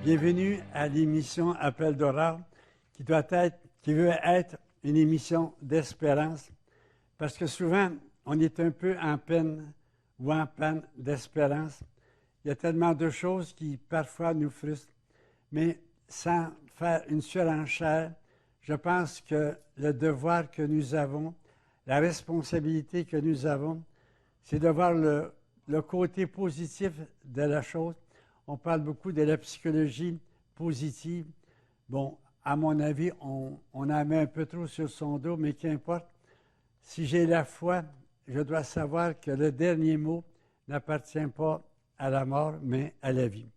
Bienvenue à l'émission Appel d'Aurore, qui veut être une émission d'espérance, parce que souvent, on est un peu en peine ou en panne d'espérance. Il y a tellement de choses qui, parfois, nous frustrent. Mais sans faire une surenchère, je pense que le devoir que nous avons, la responsabilité que nous avons, c'est de voir le côté positif de la chose. On parle beaucoup de la psychologie positive. Bon, à mon avis, on en met un peu trop sur son dos, mais qu'importe. Si j'ai la foi, je dois savoir que le dernier mot n'appartient pas à la mort, mais à la vie.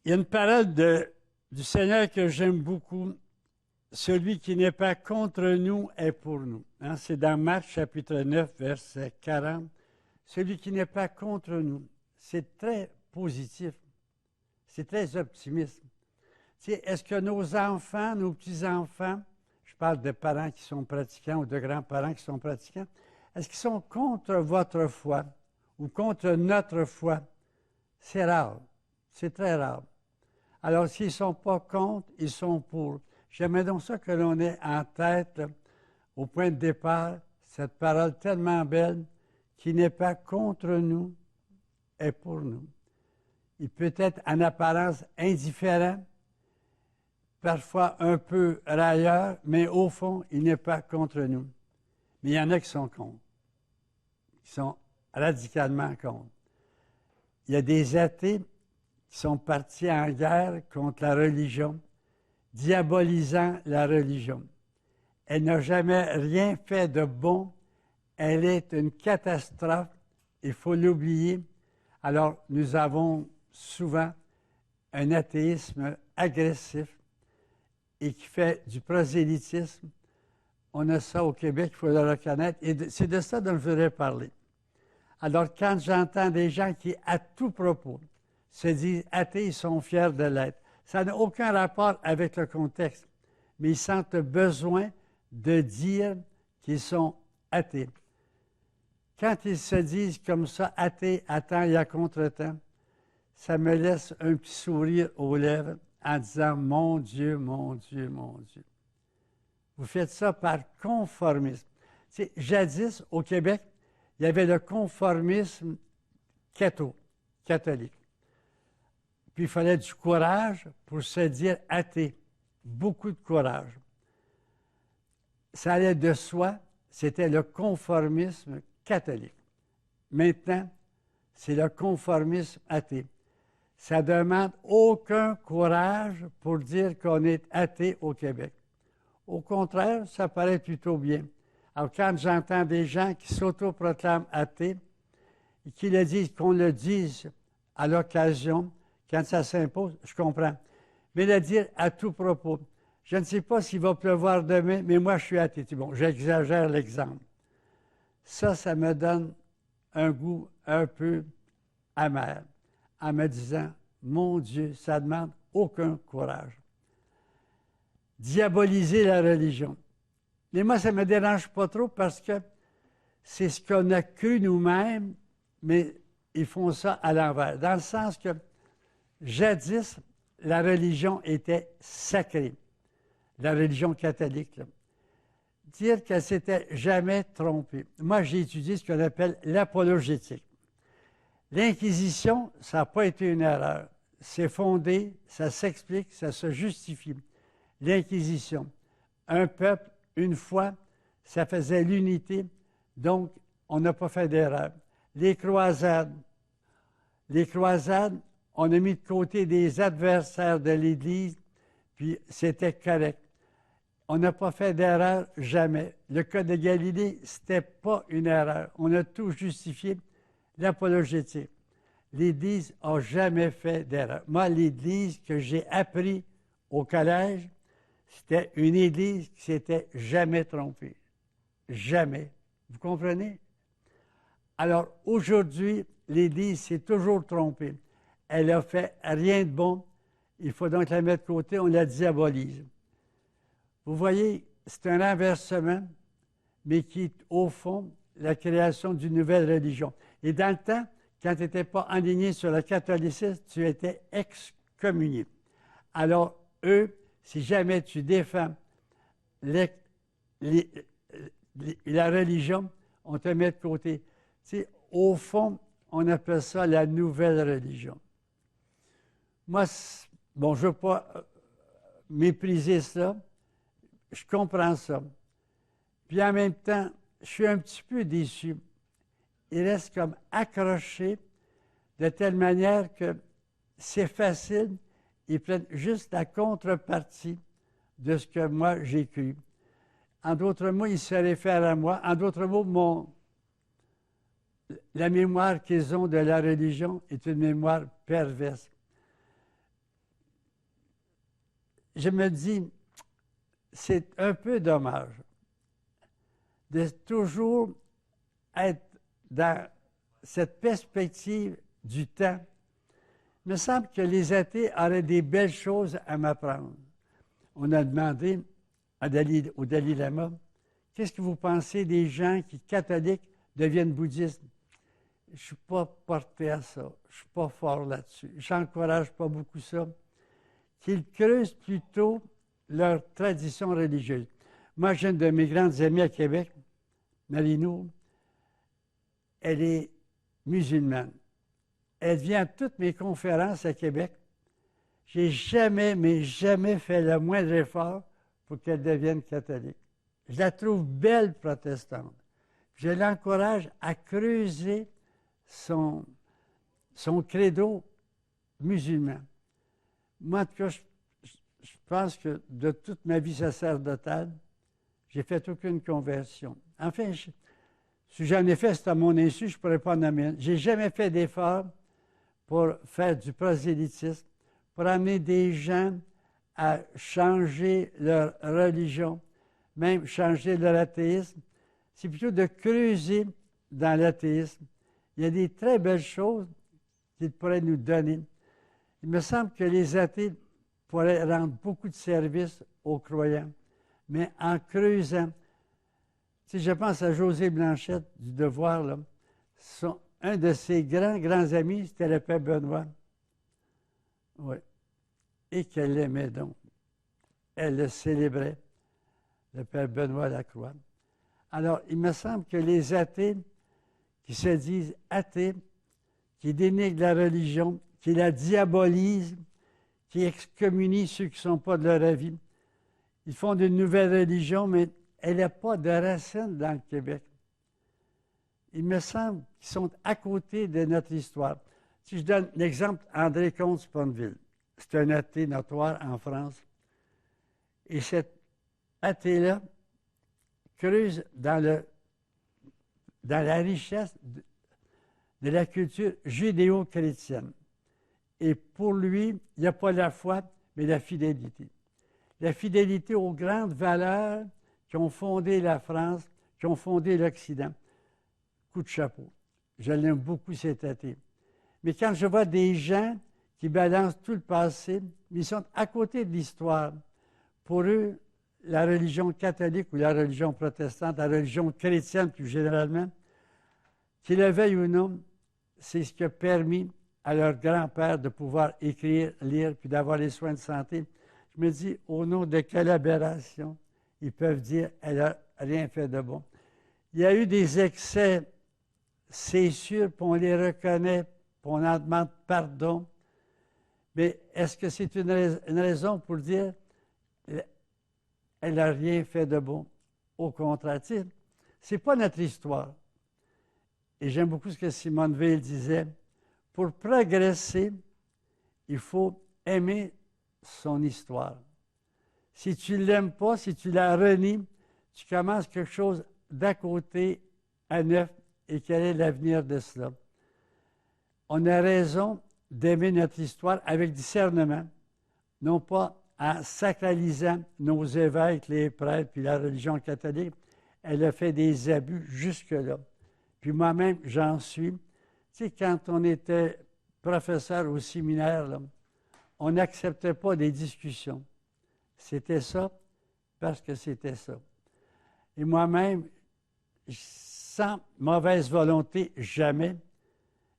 Il y a une parole du Seigneur que j'aime beaucoup. Celui qui n'est pas contre nous est pour nous. Hein? C'est dans Marc chapitre 9, verset 40. Celui qui n'est pas contre nous. C'est très positif. C'est très optimiste. Est-ce que nos enfants, nos petits-enfants, je parle de parents qui sont pratiquants ou de grands-parents qui sont pratiquants, est-ce qu'ils sont contre votre foi ou contre notre foi? C'est rare. C'est très rare. Alors, s'ils ne sont pas contre, ils sont pour. J'aimerais donc ça que l'on ait en tête, au point de départ, cette parole tellement belle, qui n'est pas contre nous, est pour nous. Il peut être en apparence indifférent, parfois un peu railleur, mais au fond, il n'est pas contre nous. Mais il y en a qui sont contre, qui sont radicalement contre. Il y a des athées qui sont partis en guerre contre la religion, diabolisant la religion. Elle n'a jamais rien fait de bon. Elle est une catastrophe. Il faut l'oublier. Alors, nous avons souvent un athéisme agressif et qui fait du prosélytisme. On a ça au Québec, il faut le reconnaître. Et c'est de ça dont je voudrais parler. Alors, quand j'entends des gens qui, à tout propos, se disent athées, ils sont fiers de l'être. Ça n'a aucun rapport avec le contexte, mais ils sentent besoin de dire qu'ils sont athées. Quand ils se disent comme ça, athées, à temps et à contre-temps, ça me laisse un petit sourire aux lèvres en disant « Mon Dieu, mon Dieu, mon Dieu ». Vous faites ça par conformisme. Jadis, au Québec, il y avait le conformisme catholique. Puis il fallait du courage pour se dire athée. Beaucoup de courage. Ça allait de soi, c'était le conformisme catholique. Maintenant, c'est le conformisme athée. Ça ne demande aucun courage pour dire qu'on est athée au Québec. Au contraire, ça paraît plutôt bien. Alors, quand j'entends des gens qui s'autoproclament athées, et qui le disent, qu'on le dise à l'occasion, quand ça s'impose, je comprends. Mais le dire à tout propos. Je ne sais pas s'il va pleuvoir demain, mais moi, je suis athée. Bon, j'exagère l'exemple. Ça me donne un goût un peu amer, en me disant, mon Dieu, ça ne demande aucun courage. Diaboliser la religion. Mais moi, ça ne me dérange pas trop parce que c'est ce qu'on a cru nous-mêmes, mais ils font ça à l'envers. Dans le sens que, jadis, la religion était sacrée. La religion catholique. Là. Dire qu'elle ne s'était jamais trompée. Moi, j'ai étudié ce qu'on appelle l'apologétique. L'Inquisition, ça n'a pas été une erreur. C'est fondé, ça s'explique, ça se justifie. L'Inquisition. Un peuple, une fois, ça faisait l'unité, donc on n'a pas fait d'erreur. Les croisades, on a mis de côté des adversaires de l'Église, puis c'était correct. On n'a pas fait d'erreur jamais. Le cas de Galilée, ce n'était pas une erreur. On a tout justifié. L'apologétique. L'Église n'a jamais fait d'erreur. Moi, l'Église que j'ai appris au collège, c'était une Église qui ne s'était jamais trompée. Jamais. Vous comprenez? Alors, aujourd'hui, l'Église s'est toujours trompée. Elle n'a fait rien de bon. Il faut donc la mettre de côté, on la diabolise. Vous voyez, c'est un renversement, mais qui est au fond la création d'une nouvelle religion. Et dans le temps, quand tu n'étais pas aligné sur le catholicisme, tu étais excommunié. Alors, eux, si jamais tu défends les- la religion, on te met de côté. Tu sais, au fond, on appelle ça la nouvelle religion. Moi, bon, je ne veux pas mépriser ça. Je comprends ça. Puis en même temps, je suis un petit peu déçu. Il reste comme accroché de telle manière que c'est facile. Ils prennent juste la contrepartie de ce que moi j'ai cru. En d'autres mots, ils se réfèrent à moi. En d'autres mots, la mémoire qu'ils ont de la religion est une mémoire perverse. Je me dis, c'est un peu dommage de toujours être dans cette perspective du temps. Il me semble que les athées auraient des belles choses à m'apprendre. On a demandé au Dalai Lama, qu'est-ce que vous pensez des gens qui, catholiques, deviennent bouddhistes? Je ne suis pas porté à ça. Je ne suis pas fort là-dessus. Je n'encourage pas beaucoup ça. Qu'ils creusent plutôt leur tradition religieuse. Moi, j'ai une de mes grandes amies à Québec, Marino, elle est musulmane. Elle vient à toutes mes conférences à Québec. J'ai jamais, mais jamais fait le moindre effort pour qu'elle devienne catholique. Je la trouve belle protestante. Je l'encourage à creuser son credo musulman. Moi, en tout cas, je pense que de toute ma vie sacerdotale, j'ai fait aucune conversion. Enfin, si j'en ai fait, c'est à mon insu, je ne pourrais pas en nommer. Je n'ai jamais fait d'effort pour faire du prosélytisme, pour amener des gens à changer leur religion, même changer leur athéisme. C'est plutôt de creuser dans l'athéisme. Il y a des très belles choses qu'ils pourraient nous donner. Il me semble que les athées pourraient rendre beaucoup de services aux croyants, mais en creusant. Si je pense à José Blanchette du Devoir, là, un de ses grands amis, c'était le Père Benoît. Oui. Et qu'elle l'aimait donc. Elle le célébrait, le Père Benoît Lacroix. Alors, il me semble que les athées qui se disent athées, qui dénigrent la religion, qui la diabolisent, qui excommunient ceux qui ne sont pas de leur avis, ils font d'une nouvelle religion, mais elle n'a pas de racines dans le Québec. Il me semble qu'ils sont à côté de notre histoire. Si je donne l'exemple, André Comte-Sponville, c'est un athée notoire en France. Et cet athée-là creuse dans la richesse de la culture judéo-chrétienne. Et pour lui, il n'y a pas la foi, mais la fidélité. La fidélité aux grandes valeurs qui ont fondé la France, qui ont fondé l'Occident. Coup de chapeau. Je l'aime beaucoup, cet athée. Mais quand je vois des gens qui balancent tout le passé, ils sont à côté de l'histoire. Pour eux, la religion catholique ou la religion protestante, la religion chrétienne plus généralement, qu'ils le veuillent ou non, c'est ce qui a permis à leur grand-père de pouvoir écrire, lire, puis d'avoir les soins de santé. Je me dis, au nom de quelle aberration ils peuvent dire « elle n'a rien fait de bon ». Il y a eu des excès, c'est sûr, puis on les reconnaît, puis on en demande pardon. Mais est-ce que c'est une raison pour dire « elle n'a rien fait de bon ». Au contraire, ce n'est pas notre histoire. Et j'aime beaucoup ce que Simone Veil disait. Pour progresser, il faut aimer son histoire. Si tu ne l'aimes pas, si tu la renies, tu commences quelque chose d'à côté à neuf. Et quel est l'avenir de cela? On a raison d'aimer notre histoire avec discernement, non pas en sacralisant nos évêques, les prêtres, puis la religion catholique. Elle a fait des abus jusque-là. Puis moi-même, j'en suis. Tu sais, quand on était professeur au séminaire, là, on n'acceptait pas des discussions. C'était ça parce que c'était ça. Et moi-même, sans mauvaise volonté, jamais,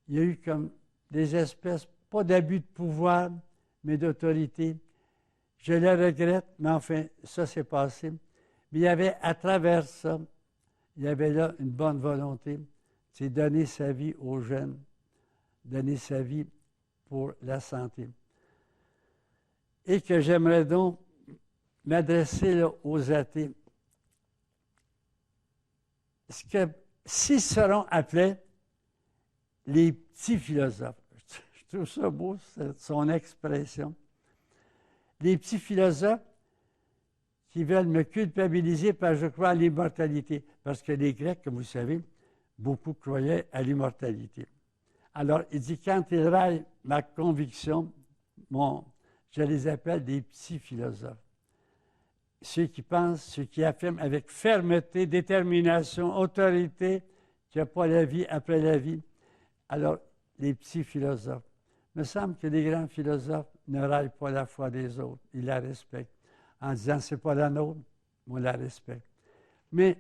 il y a eu comme des espèces, pas d'abus de pouvoir, mais d'autorité. Je le regrette, mais enfin, ça s'est passé. Mais il y avait, à travers ça, il y avait là une bonne volonté, c'est donner sa vie aux jeunes, donner sa vie pour la santé. Et que j'aimerais donc m'adresser là, aux athées. Ce que Cicéron appelait les petits philosophes. Je trouve ça beau, son expression. Les petits philosophes qui veulent me culpabiliser parce que je crois à l'immortalité. Parce que les Grecs, comme vous savez, beaucoup croyaient à l'immortalité. Alors, il dit, quand ils raillent ma conviction, je les appelle des petits philosophes. Ceux qui pensent, ceux qui affirment avec fermeté, détermination, autorité, qu'il n'y a pas la vie après la vie. Alors, les petits philosophes. Il me semble que les grands philosophes ne raillent pas la foi des autres. Ils la respectent. En disant, c'est pas la nôtre, on la respecte. Mais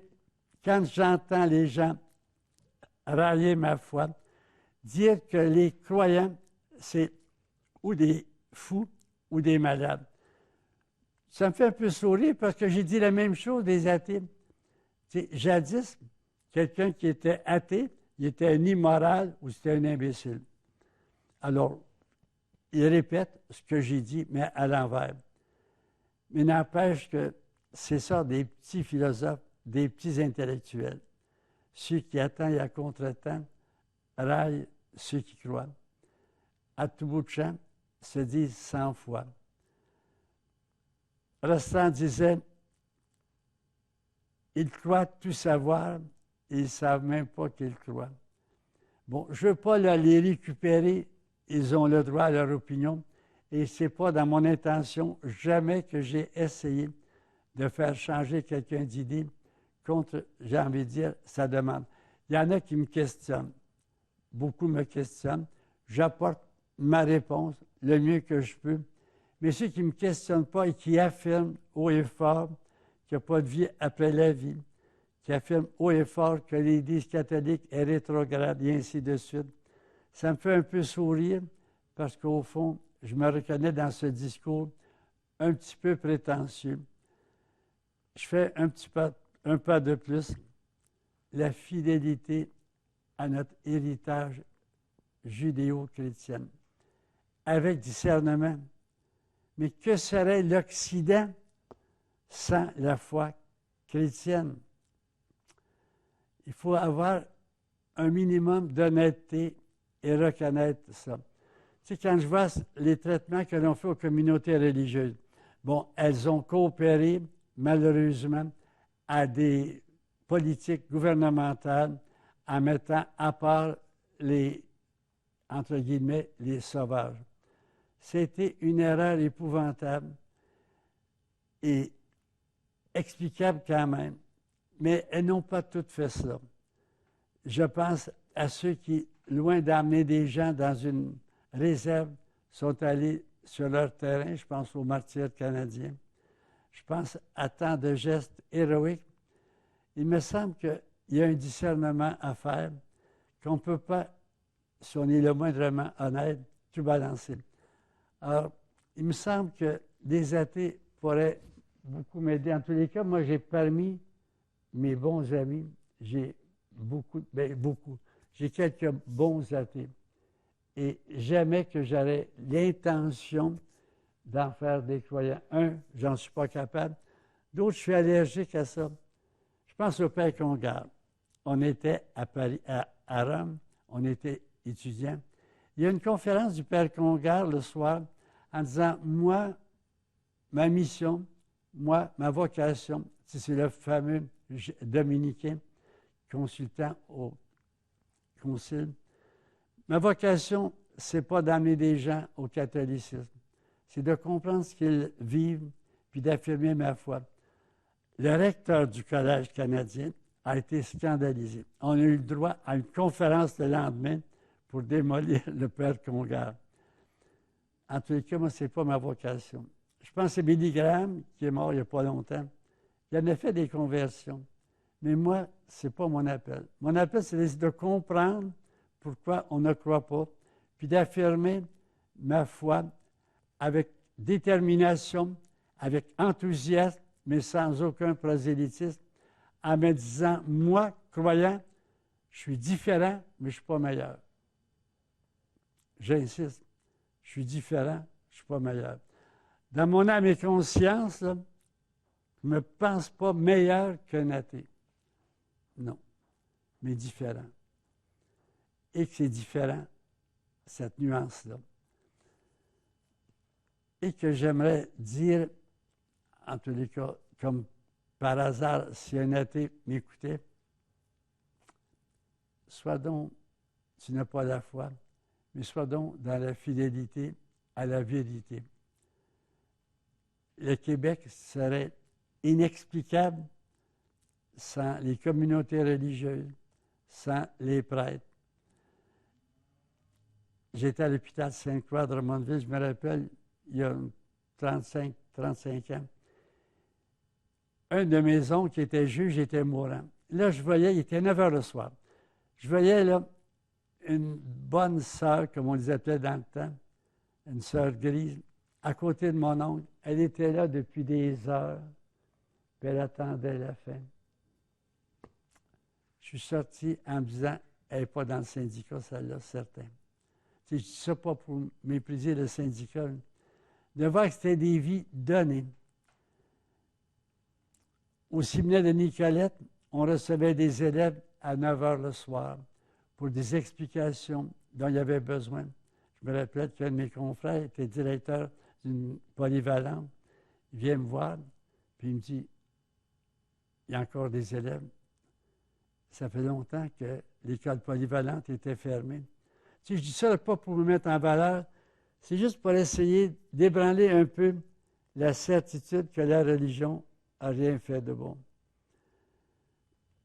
quand j'entends les gens railler ma foi, dire que les croyants, c'est ou des fous ou des malades. Ça me fait un peu sourire parce que j'ai dit la même chose des athées. Jadis, quelqu'un qui était athée, il était un immoral ou c'était un imbécile. Alors, il répète ce que j'ai dit, mais à l'envers. Mais n'empêche que c'est ça, des petits philosophes, des petits intellectuels. Ceux qui attendent et à contre-temps raillent ceux qui croient. À tout bout de champ, se disent 100 fois. Rostand disait, ils croient tout savoir et ils ne savent même pas qu'ils croient. Bon, je ne veux pas les récupérer, ils ont le droit à leur opinion, et ce n'est pas dans mon intention jamais que j'ai essayé de faire changer quelqu'un d'idée contre, j'ai envie de dire, sa demande. Il y en a qui me questionnent, beaucoup me questionnent, j'apporte ma réponse le mieux que je peux, mais ceux qui ne me questionnent pas et qui affirment haut et fort qu'il n'y a pas de vie après la vie, qui affirment haut et fort que l'Église catholique est rétrograde et ainsi de suite, ça me fait un peu sourire parce qu'au fond, je me reconnais dans ce discours un petit peu prétentieux. Je fais un pas de plus, la fidélité à notre héritage judéo-chrétien, avec discernement. Mais que serait l'Occident sans la foi chrétienne? Il faut avoir un minimum d'honnêteté et reconnaître ça. Tu sais, quand je vois les traitements que l'on fait aux communautés religieuses, bon, elles ont coopéré, malheureusement, à des politiques gouvernementales en mettant à part les, entre guillemets, les sauvages. C'était une erreur épouvantable et explicable quand même, mais elles n'ont pas toutes fait ça. Je pense à ceux qui, loin d'amener des gens dans une réserve, sont allés sur leur terrain. Je pense aux martyrs canadiens. Je pense à tant de gestes héroïques. Il me semble qu'il y a un discernement à faire, qu'on ne peut pas, si on est le moindrement honnête, tout balancer. Alors, il me semble que des athées pourraient beaucoup m'aider. En tous les cas, moi, j'ai parmi mes bons amis, j'ai j'ai quelques bons athées. Et jamais que j'aurais l'intention d'en faire des croyants. Un, j'en suis pas capable. D'autres, je suis allergique à ça. Je pense au Père Congar. On était à Paris, à Rome, on était étudiants. Il y a une conférence du Père Congar le soir en disant, moi, ma mission, moi, ma vocation, c'est le fameux dominicain, consultant au concile. Ma vocation, ce n'est pas d'amener des gens au catholicisme. C'est de comprendre ce qu'ils vivent, puis d'affirmer ma foi. Le recteur du Collège canadien a été scandalisé. On a eu le droit à une conférence le lendemain pour démolir le Père Congar. En tous les cas, moi, ce n'est pas ma vocation. Je pense que c'est Billy Graham, qui est mort il n'y a pas longtemps. Il en a fait des conversions. Mais moi, ce n'est pas mon appel. Mon appel, c'est de comprendre pourquoi on ne croit pas, puis d'affirmer ma foi avec détermination, avec enthousiasme, mais sans aucun prosélytisme, en me disant, moi, croyant, je suis différent, mais je ne suis pas meilleur. J'insiste, je suis différent, je ne suis pas meilleur. Dans mon âme et conscience, là, je ne me pense pas meilleur qu'un athée. Non, mais différent. Et que c'est différent, cette nuance-là. Et que j'aimerais dire, en tous les cas, comme par hasard, si un athée m'écoutait, sois donc, tu n'as pas la foi, mais sois donc dans la fidélité à la vérité. Le Québec serait inexplicable sans les communautés religieuses, sans les prêtres. J'étais à l'hôpital Sainte-Croix de Drummondville, je me rappelle, il y a 35 ans. Un de mes oncles qui était juge était mourant. Là, je voyais, il était 9 heures le soir. Je voyais là une bonne sœur, comme on les appelait dans le temps, une sœur grise, à côté de mon oncle. Elle était là depuis des heures, puis elle attendait la fin. Je suis sorti en me disant, elle n'est pas dans le syndicat, celle-là, certain. Je ne dis ça pas pour mépriser le syndicat, de voir que c'était des vies données. Au séminaire de Nicolette, on recevait des élèves à 9 heures le soir pour des explications dont il y avait besoin. Je me rappelle qu'un de mes confrères était directeur d'une polyvalente. Il vient me voir, puis il me dit, il y a encore des élèves. Ça fait longtemps que l'école polyvalente était fermée. Tu sais, je dis ça pas pour me mettre en valeur, c'est juste pour essayer d'ébranler un peu la certitude que la religion n'a rien fait de bon.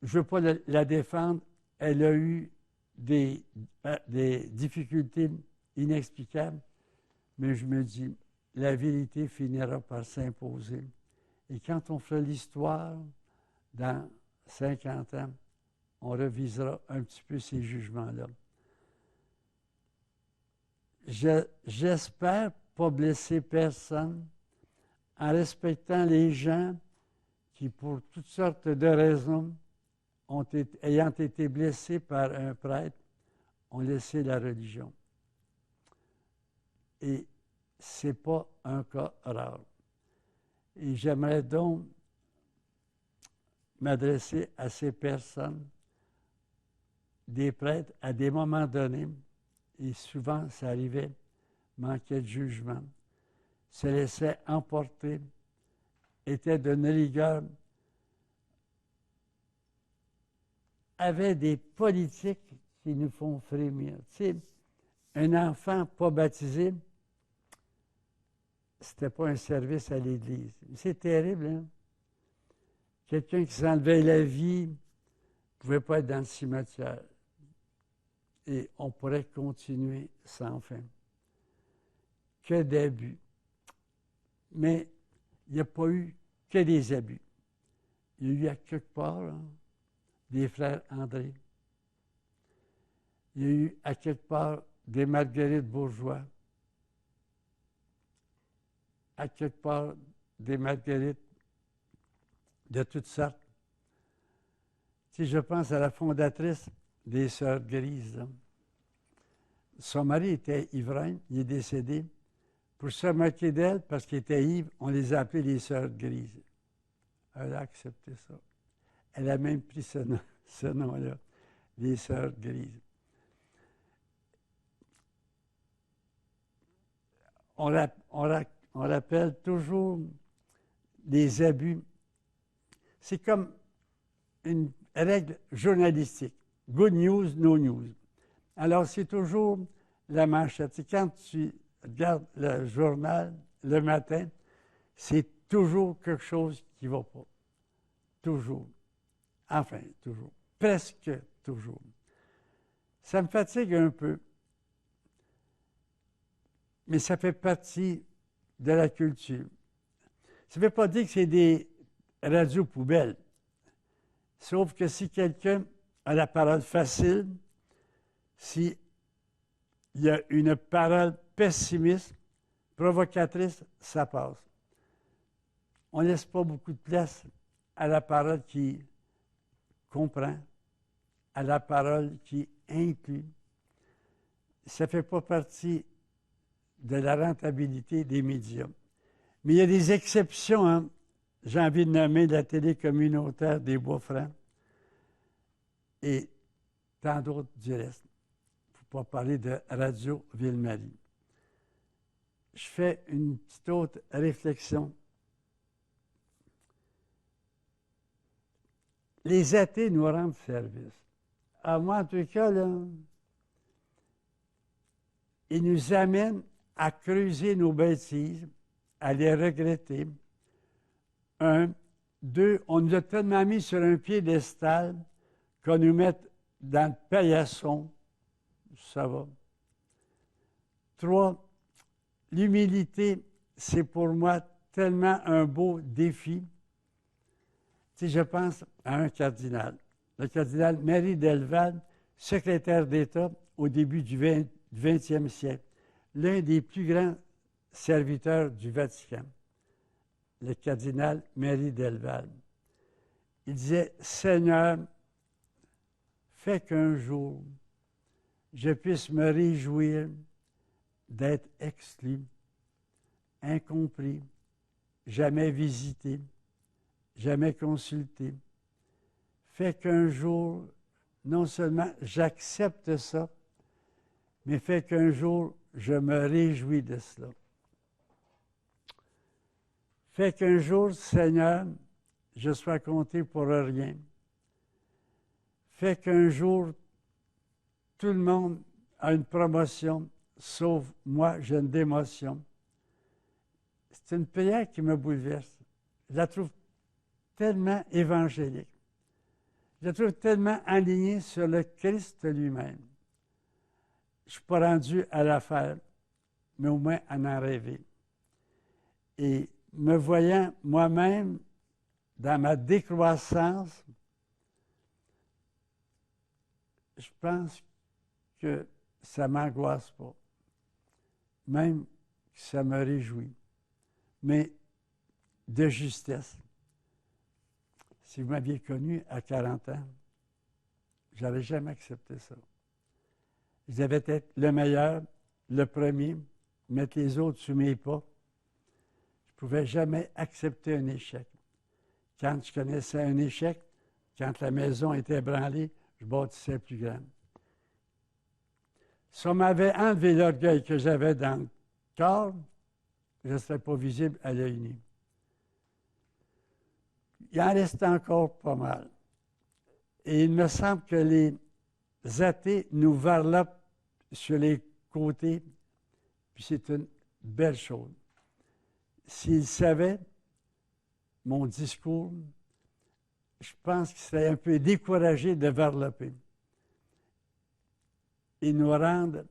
Je ne veux pas la défendre. Elle a eu des difficultés inexplicables, mais je me dis, la vérité finira par s'imposer. Et quand on fera l'histoire, dans 50 ans, on revisera un petit peu ces jugements-là. J'espère pas blesser personne en respectant les gens qui, pour toutes sortes de raisons, ayant été blessés par un prêtre, ont laissé la religion. Et ce n'est pas un cas rare. Et j'aimerais donc m'adresser à ces personnes, des prêtres, à des moments donnés, et souvent ça arrivait, manquait de jugement, se laissait emporter, était d'une rigueur, avait des politiques qui nous font frémir. Tu sais, un enfant pas baptisé, c'était pas un service à l'Église. C'est terrible, hein? Quelqu'un qui s'enlevait la vie ne pouvait pas être dans le cimetière. Et on pourrait continuer sans fin. Que d'abus. Mais il n'y a pas eu que des abus. Il y a eu à quelque part des frères André. Il y a eu à quelque part des Marguerite Bourgeois. À quelque part des Marguerites de toutes sortes. Si je pense à la fondatrice des Sœurs Grises, là. Son mari était ivrogne, il est décédé. Pour se moquer d'elle, parce qu'il était ivre, on les a appelés les Sœurs Grises. Elle a accepté ça. Elle a même pris ce nom-là, les Sœurs Grises. On rappelle toujours les abus. C'est comme une règle journalistique. Good news, no news. Alors, c'est toujours la manchette. C'est quand tu regardes le journal le matin, c'est toujours quelque chose qui ne va pas. Toujours. Enfin, toujours. Presque toujours. Ça me fatigue un peu. Mais ça fait partie de la culture. Ça ne veut pas dire que c'est des radios poubelles. Sauf que si quelqu'un a la parole facile, s'il y a une parole pessimiste, provocatrice, ça passe. On ne laisse pas beaucoup de place à la parole qui comprend, à la parole qui inclut. Ça ne fait pas partie de la rentabilité des médias. Mais il y a des exceptions, hein? J'ai envie de nommer la télé communautaire des Bois-Francs et tant d'autres du reste. Il ne faut pas parler de Radio Ville-Marie. Je fais une petite autre réflexion. Les athées nous rendent service. Moi, en tout cas, là, ils nous amènent à creuser nos bêtises, à les regretter. 1. 2. On nous a tellement mis sur un piédestal qu'on nous mette dans le paillasson. Ça va. 3. L'humilité, c'est pour moi tellement un beau défi. Tu sais, je pense à un cardinal, le cardinal Marie Delval, secrétaire d'État au début du 20e siècle, l'un des plus grands serviteurs du Vatican, le cardinal Marie Delval. Il disait, « Seigneur, fais qu'un jour, je puisse me réjouir d'être exclu, incompris, jamais visité, jamais consulté. Fais qu'un jour, non seulement j'accepte ça, mais fais qu'un jour, je me réjouis de cela. Fais qu'un jour, Seigneur, je sois compté pour rien. Fais qu'un jour, tout le monde a une promotion, sauf moi, j'ai une démotion. » C'est une prière qui me bouleverse. Je la trouve tellement évangélique. Je la trouve tellement alignée sur le Christ lui-même. Je ne suis pas rendu à la faire, mais au moins à en rêver. Et me voyant moi-même dans ma décroissance, je pense que ça ne m'angoisse pas, même que ça me réjouit, mais de justesse. Si vous m'aviez connu à 40 ans, je n'aurais jamais accepté ça. Je devais être le meilleur, le premier, mettre les autres sous mes pas. Je ne pouvais jamais accepter un échec. Quand je connaissais un échec, quand la maison était ébranlée, je bâtissais plus grand. Si on m'avait enlevé l'orgueil que j'avais dans le corps, je ne serais pas visible à l'œil nu. Il en reste encore pas mal. Et il me semble que les athées nous varlopent sur les côtés, puis c'est une belle chose. S'ils savaient mon discours, je pense qu'ils seraient un peu découragés de varloper. Ils nous rendent,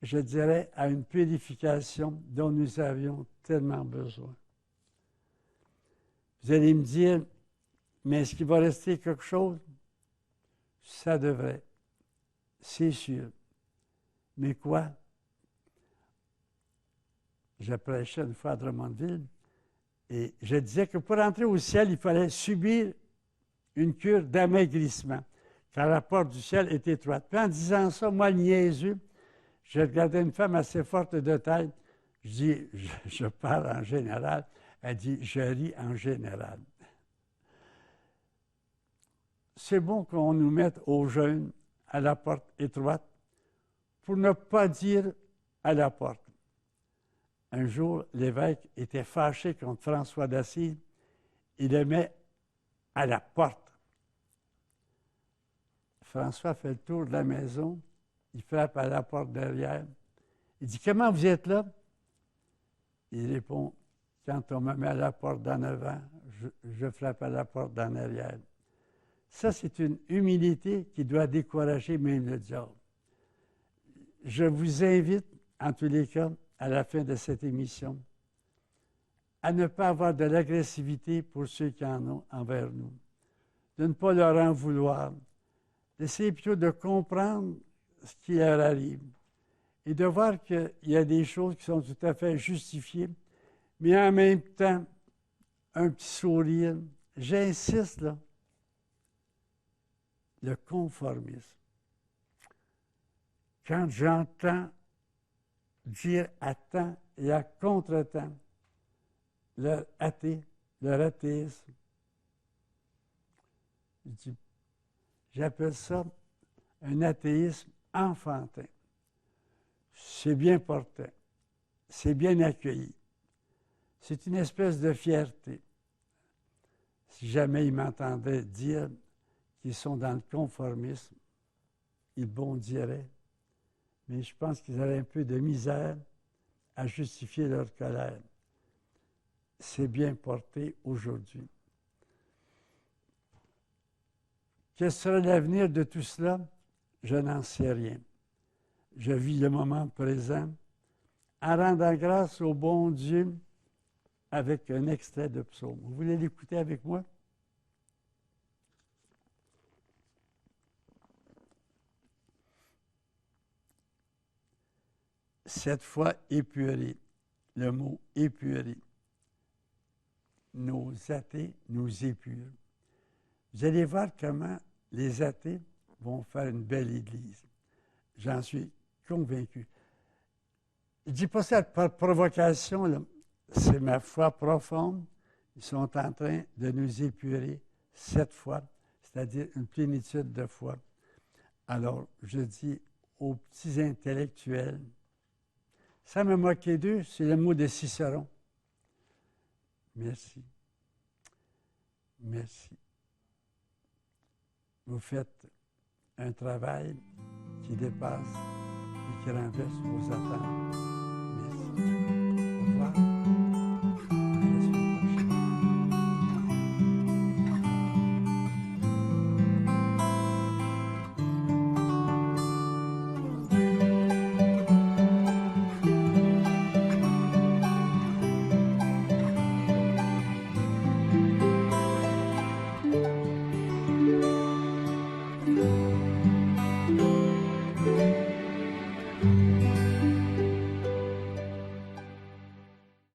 je dirais, à une purification dont nous avions tellement besoin. Vous allez me dire, mais est-ce qu'il va rester quelque chose? Ça devrait, c'est sûr. Mais quoi? Je prêchais une fois à Drummondville et je disais que pour entrer au ciel, il fallait subir une cure d'amaigrissement, car la porte du ciel est étroite. Puis en disant ça, moi, le niaiseux, je regardais une femme assez forte de taille. Je dis, je parle en général. Elle dit, je ris en général. C'est bon qu'on nous mette aux jeunes à la porte étroite pour ne pas dire à la porte. Un jour, l'évêque était fâché contre François d'Assise. Il le met à la porte. François fait le tour de la maison. Il frappe à la porte derrière. Il dit, « Comment vous êtes là? » Il répond, « Quand on me met à la porte d'en avant, je frappe à la porte d'en arrière. » Ça, c'est une humilité qui doit décourager même le diable. Je vous invite, en tous les cas, à la fin de cette émission, à ne pas avoir de l'agressivité pour ceux qui en ont envers nous, de ne pas leur en vouloir, d'essayer plutôt de comprendre ce qui leur arrive. Et de voir qu'il y a des choses qui sont tout à fait justifiées, mais en même temps, un petit sourire. J'insiste, là, le conformisme. Quand j'entends dire à temps et à contre-temps leur athéisme, j'appelle ça un athéisme enfantin. C'est bien porté, c'est bien accueilli. C'est une espèce de fierté. Si jamais ils m'entendaient dire qu'ils sont dans le conformisme, ils bondiraient. Mais je pense qu'ils auraient un peu de misère à justifier leur colère. C'est bien porté aujourd'hui. Quel sera l'avenir de tout cela? Je n'en sais rien. Je vis le moment présent en rendant grâce au bon Dieu avec un extrait de psaume. Vous voulez l'écouter avec moi? Cette fois épuré, le mot épuré. Nos athées nous épurent. Vous allez voir comment les athées vont faire une belle Église. J'en suis convaincu. Je ne dis pas ça par provocation, là. C'est ma foi profonde. Ils sont en train de nous épurer 7 fois, c'est-à-dire une plénitude de foi. Alors, je dis aux petits intellectuels, sans me moquer d'eux, c'est le mot de Cicéron. Merci. Merci. Vous faites un travail qui dépasse et qui renverse vos attentes.